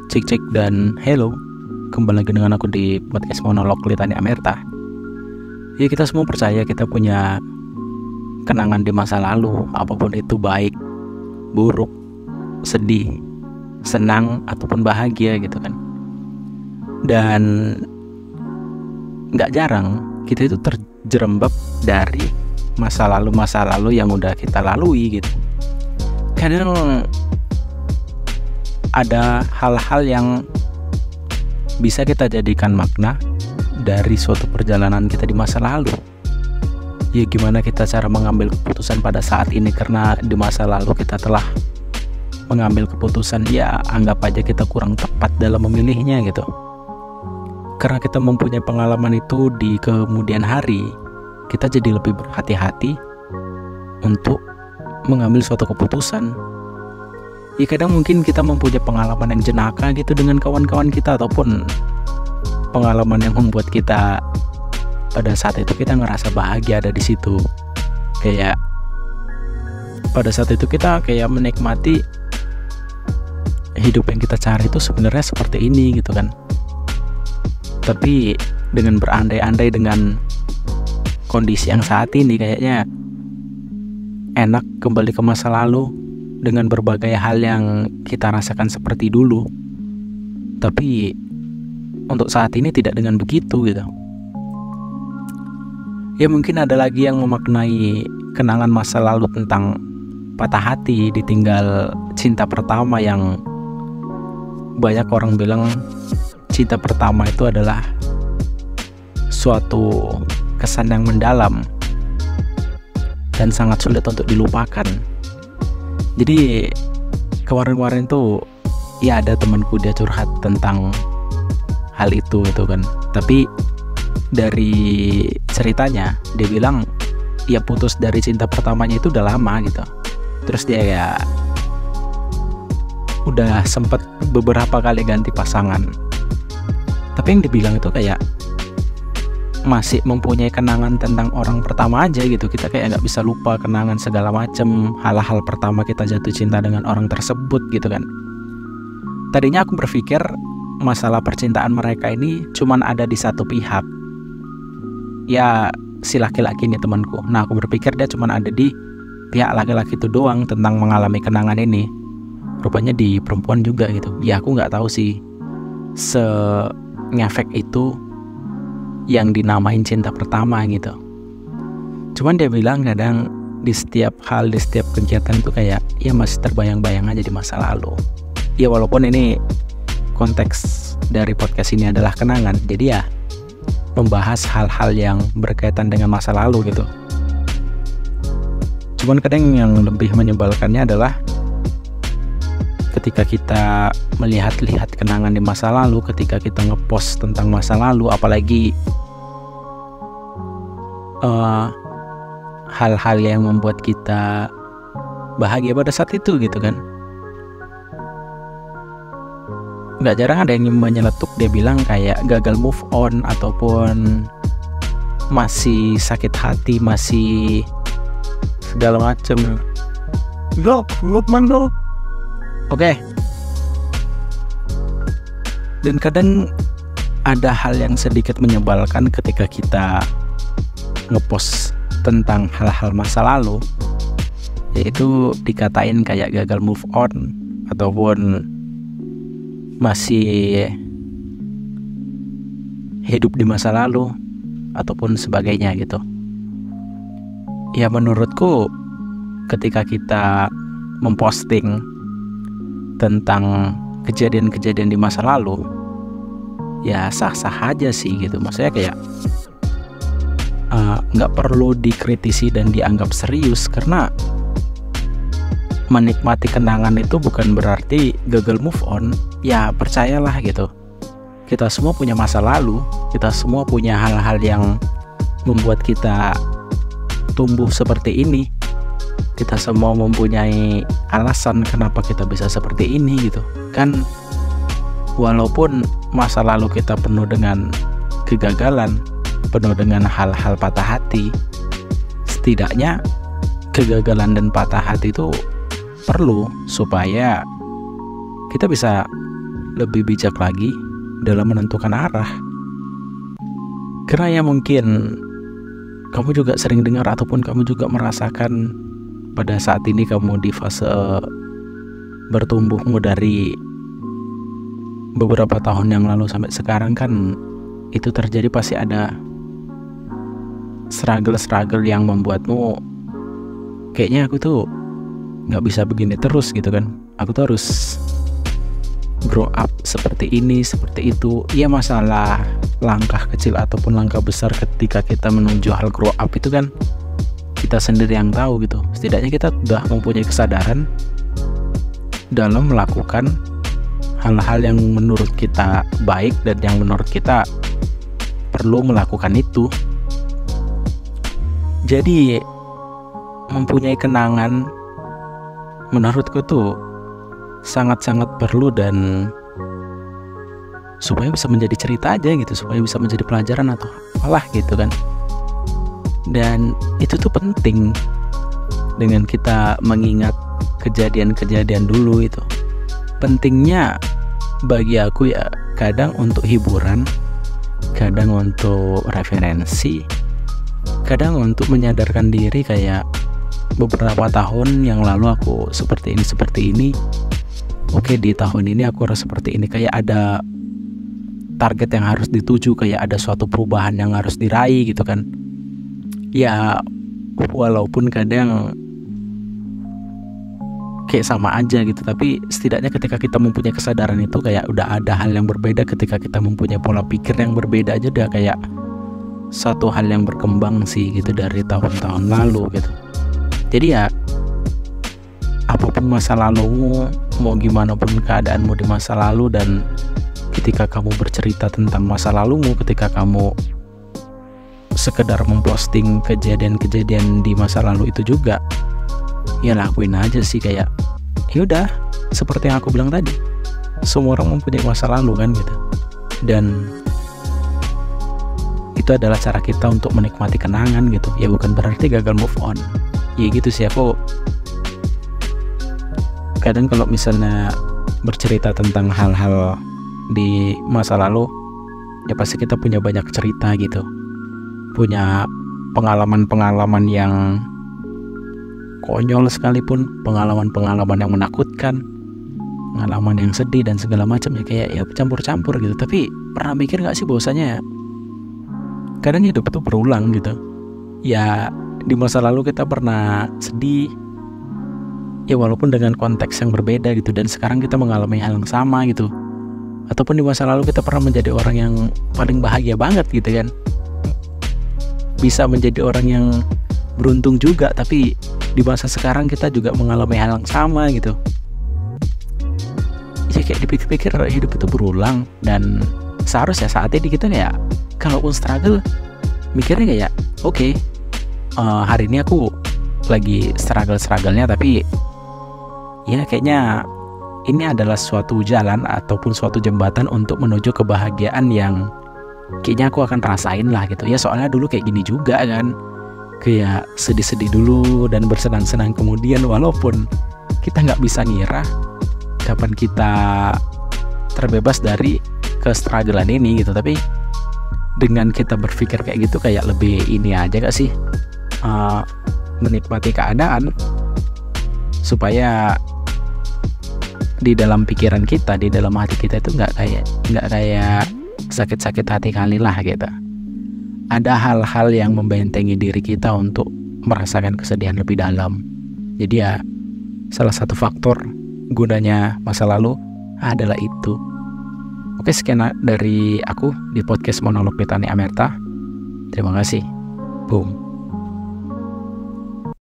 Cek dan hello. Kembali lagi dengan aku di podcast monolog Litania Amerta. Ya, kita semua percaya kita punya kenangan di masa lalu, apapun itu, baik, buruk, sedih, senang ataupun bahagia gitu kan. Dan gak jarang kita itu terjerembab dari masa lalu yang udah kita lalui gitu. Kadang ada hal-hal yang bisa kita jadikan makna dari suatu perjalanan kita di masa lalu. Ya, gimana kita cara mengambil keputusan pada saat ini, karena di masa lalu kita telah mengambil keputusan, ya anggap aja kita kurang tepat dalam memilihnya gitu. Karena kita mempunyai pengalaman itu, di kemudian hari kita jadi lebih berhati-hati untuk mengambil suatu keputusan. Ya, kadang mungkin kita mempunyai pengalaman yang jenaka gitu dengan kawan-kawan kita, ataupun pengalaman yang membuat kita pada saat itu kita ngerasa bahagia ada di situ. Kayak pada saat itu kita kayak menikmati hidup yang kita cari itu sebenarnya seperti ini gitu kan. Tapi dengan berandai-andai dengan kondisi yang saat ini, kayaknya enak kembali ke masa lalu dengan berbagai hal yang kita rasakan seperti dulu. Tapi untuk saat ini tidak dengan begitu gitu. Ya, mungkin ada lagi yang memaknai kenangan masa lalu tentang patah hati, ditinggal cinta pertama, yang banyak orang bilang cinta pertama itu adalah suatu kesan yang mendalam dan sangat sulit untuk dilupakan. Jadi kemarin-kemarin tuh ya ada temanku, dia curhat tentang hal itu gitu kan. Tapi dari ceritanya dia bilang ya putus dari cinta pertamanya itu udah lama gitu. Terus dia ya udah sempet beberapa kali ganti pasangan. Tapi yang dibilang itu kayak masih mempunyai kenangan tentang orang pertama aja gitu. Kita kayak nggak bisa lupa kenangan segala macem, hal-hal pertama kita jatuh cinta dengan orang tersebut gitu kan. Tadinya aku berpikir masalah percintaan mereka ini cuman ada di satu pihak, ya si laki-laki ini temanku. Nah, aku berpikir dia cuman ada di pihak laki-laki itu doang tentang mengalami kenangan ini. Rupanya di perempuan juga gitu. Ya, aku nggak tahu sih se-ngefek itu yang dinamain cinta pertama gitu. Cuman dia bilang kadang di setiap hal, di setiap kegiatan itu kayak ya masih terbayang-bayang aja di masa lalu. Ya, walaupun ini konteks dari podcast ini adalah kenangan, jadi ya membahas hal-hal yang berkaitan dengan masa lalu gitu. Cuman kadang yang lebih menyebalkannya adalah ketika kita melihat-lihat kenangan di masa lalu, ketika kita ngepost tentang masa lalu, apalagi hal-hal yang membuat kita bahagia pada saat itu gitu kan. Gak jarang ada yang menyeletuk, dia bilang kayak gagal move on, ataupun masih sakit hati, masih segala macem. Oke. Dan kadang ada hal yang sedikit menyebalkan ketika kita ngepost tentang hal-hal masa lalu, yaitu dikatain kayak gagal move on, ataupun masih hidup di masa lalu, ataupun sebagainya gitu. Ya, menurutku ketika kita memposting tentang kejadian-kejadian di masa lalu, ya sah-sah aja sih gitu. Maksudnya kayak nggak perlu dikritisi dan dianggap serius, karena menikmati kenangan itu bukan berarti gagal move on. Ya, percayalah gitu, kita semua punya masa lalu, kita semua punya hal-hal yang membuat kita tumbuh seperti ini. Kita semua mempunyai alasan kenapa kita bisa seperti ini gitu kan. Walaupun masa lalu kita penuh dengan kegagalan, penuh dengan hal-hal patah hati, setidaknya kegagalan dan patah hati itu perlu supaya kita bisa lebih bijak lagi dalam menentukan arah. Karena ya mungkin kamu juga sering dengar ataupun kamu juga merasakan pada saat ini kamu di fase bertumbuhmu dari beberapa tahun yang lalu sampai sekarang kan, itu terjadi pasti ada struggle yang membuatmu kayaknya aku tuh gak bisa begini terus gitu kan, aku tuh harus grow up seperti ini, seperti itu. Ya masalah langkah kecil ataupun langkah besar ketika kita menuju hal grow up itu kan kita sendiri yang tahu gitu. Setidaknya kita sudah mempunyai kesadaran dalam melakukan hal-hal yang menurut kita baik dan yang menurut kita perlu melakukan itu. Jadi mempunyai kenangan menurutku tuh sangat-sangat perlu, dan supaya bisa menjadi cerita aja gitu, supaya bisa menjadi pelajaran atau apalah gitu kan. Dan itu tuh penting dengan kita mengingat kejadian-kejadian dulu itu. Pentingnya bagi aku ya kadang untuk hiburan, kadang untuk referensi, kadang untuk menyadarkan diri kayak beberapa tahun yang lalu aku seperti ini. Oke, di tahun ini aku harus seperti ini. Kayak ada target yang harus dituju, kayak ada suatu perubahan yang harus diraih gitu kan. Ya walaupun kadang kayak sama aja gitu, tapi setidaknya ketika kita mempunyai kesadaran itu kayak udah ada hal yang berbeda. Ketika kita mempunyai pola pikir yang berbeda aja udah kayak satu hal yang berkembang sih gitu dari tahun-tahun lalu gitu. Jadi ya apapun masa lalumu, mau gimana pun keadaanmu di masa lalu, dan ketika kamu bercerita tentang masa lalumu, ketika kamu sekedar memposting kejadian-kejadian di masa lalu itu juga, ya lakuin aja sih. Kayak yaudah, seperti yang aku bilang tadi, semua orang mempunyai masa lalu kan gitu, dan itu adalah cara kita untuk menikmati kenangan gitu. Ya bukan berarti gagal move on, ya gitu sih. Aku kadang kalau misalnya bercerita tentang hal-hal di masa lalu, ya pasti kita punya banyak cerita gitu, punya pengalaman-pengalaman yang konyol sekalipun, pengalaman-pengalaman yang menakutkan, pengalaman yang sedih dan segala macam, ya kayak ya campur-campur gitu. Tapi pernah mikir gak sih bahwasanya kadang hidup itu berulang gitu. Ya di masa lalu kita pernah sedih, ya walaupun dengan konteks yang berbeda gitu, dan sekarang kita mengalami hal yang sama gitu. Ataupun di masa lalu kita pernah menjadi orang yang paling bahagia banget gitu kan, bisa menjadi orang yang beruntung juga, tapi di masa sekarang kita juga mengalami hal yang sama gitu. Ya kayak dipikir-pikir hidup itu berulang, dan seharusnya saat ini kita kayak kalaupun struggle mikirnya kayak oke, hari ini aku lagi struggle-nya, tapi ya kayaknya ini adalah suatu jalan ataupun suatu jembatan untuk menuju kebahagiaan yang kayaknya aku akan rasain lah gitu. Ya soalnya dulu kayak gini juga kan, kayak sedih-sedih dulu dan bersenang-senang kemudian, walaupun kita nggak bisa ngira kapan kita terbebas dari kestrugglean ini gitu. Tapi dengan kita berpikir kayak gitu, kayak lebih ini aja gak sih, menikmati keadaan, supaya di dalam pikiran kita, di dalam hati kita itu nggak kayak sakit-sakit hati kali lah gitu. Ada hal-hal yang membentengi diri kita untuk merasakan kesedihan lebih dalam. Jadi ya salah satu faktor gunanya masa lalu adalah itu. Oke, sekian dari aku di podcast Monolog Pitani Amerta. Terima kasih. Boom.